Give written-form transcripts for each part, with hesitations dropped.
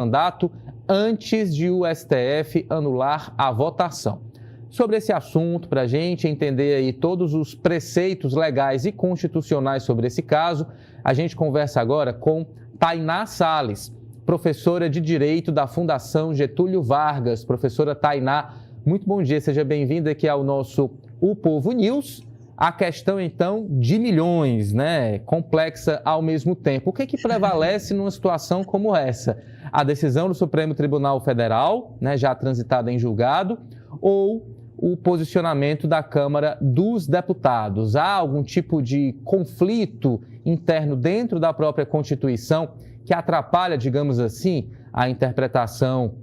mandato antes de o STF anular a votação. Sobre esse assunto, para a gente entender aí todos os preceitos legais e constitucionais sobre esse caso, a gente conversa agora com Tainá Salles, professora de Direito da Fundação Getúlio Vargas. Professora Tainá, muito bom dia, seja bem-vinda aqui ao nosso O Povo News. A questão, então, de milhões, né? Complexa ao mesmo tempo. O que prevalece numa situação como essa? A decisão do Supremo Tribunal Federal, né, já transitada em julgado, ou o posicionamento da Câmara dos Deputados? Há algum tipo de conflito interno dentro da própria Constituição que atrapalha, digamos assim, a interpretação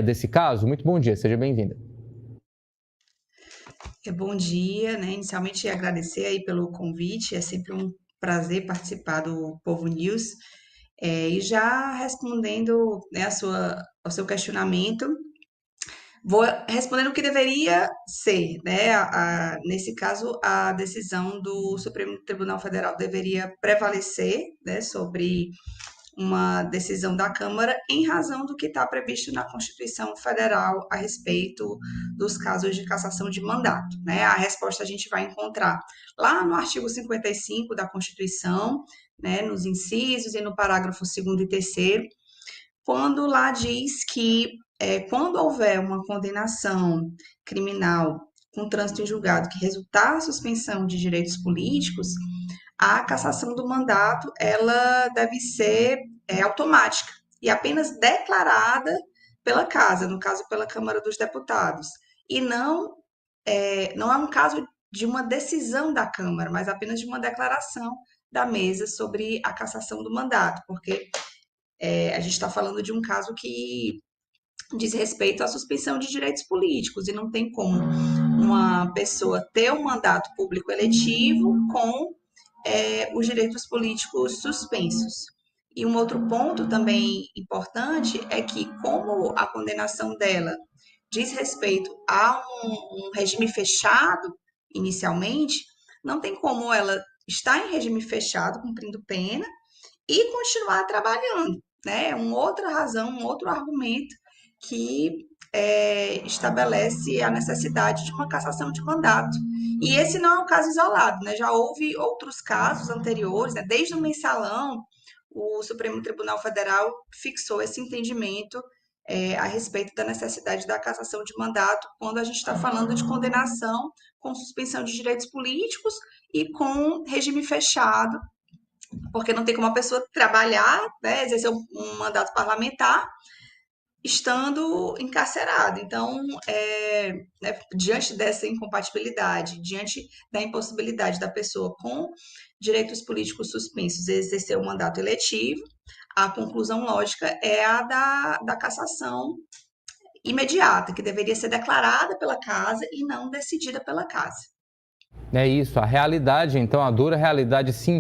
desse caso? Muito bom dia, seja bem-vinda. Bom dia, né? Inicialmente agradecer aí pelo convite, é sempre um prazer participar do Povo News. E já respondendo, né, ao seu questionamento, vou respondendo o que deveria ser, né? Nesse caso, a decisão do Supremo Tribunal Federal deveria prevalecer, né, sobre uma decisão da Câmara em razão do que está previsto na Constituição Federal a respeito dos casos de cassação de mandato, né? A resposta a gente vai encontrar lá no artigo 55 da Constituição, né, nos incisos e no parágrafo 2º e 3º, quando lá diz que quando houver uma condenação criminal com trânsito em julgado que resultar a suspensão de direitos políticos, a cassação do mandato ela deve ser automática e apenas declarada pela Casa, no caso pela Câmara dos Deputados. E não é um caso de uma decisão da Câmara, mas apenas de uma declaração da mesa sobre a cassação do mandato, porque a gente está falando de um caso que diz respeito à suspensão de direitos políticos e não tem como uma pessoa ter um mandato público eletivo com os direitos políticos suspensos. E um outro ponto também importante é que, como a condenação dela diz respeito a um regime fechado, inicialmente, não tem como ela estar em regime fechado, cumprindo pena, e continuar trabalhando, né? Uma outra razão, um outro argumento que estabelece a necessidade de uma cassação de mandato. E esse não é um caso isolado, né? Já houve outros casos anteriores, né? Desde o mensalão, o Supremo Tribunal Federal fixou esse entendimento a respeito da necessidade da cassação de mandato quando a gente está falando de condenação com suspensão de direitos políticos e com regime fechado, porque não tem como a pessoa trabalhar, né, exercer um mandato parlamentar estando encarcerado. Então, né, diante dessa incompatibilidade, diante da impossibilidade da pessoa com direitos políticos suspensos exercer o mandato eletivo, a conclusão lógica é a da cassação imediata, que deveria ser declarada pela Casa e não decidida pela Casa. É isso, a realidade, então, a dura realidade sim